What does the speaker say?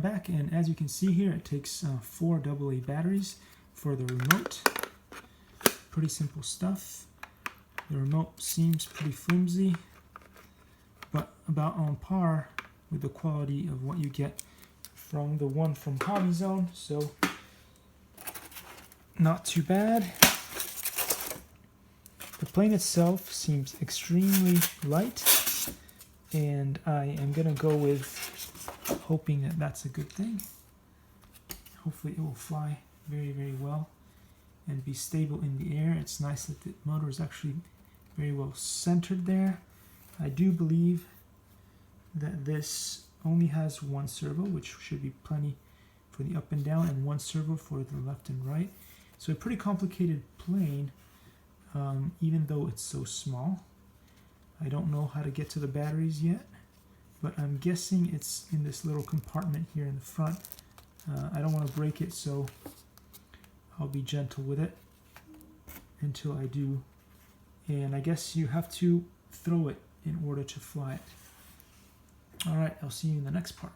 back, and as you can see here, it takes 4 AA batteries for the remote. Pretty simple stuff. The remote seems pretty flimsy, but about on par with the quality of what you get from the one from Hobby Zone, so not too bad. The plane itself seems extremely light, and I am going to go with hoping that that's a good thing. Hopefully it will fly very, very well and be stable in the air. It's nice that the motor is actually very well centered there. I do believe that this only has 1 servo, which should be plenty for the up and down, and 1 servo for the left and right. So a pretty complicated plane, even though it's so small. I don't know how to get to the batteries yet, but I'm guessing it's in this little compartment here in the front. I don't want to break it, so I'll be gentle with it until I do. And I guess you have to throw it in order to fly it. Alright, I'll see you in the next part.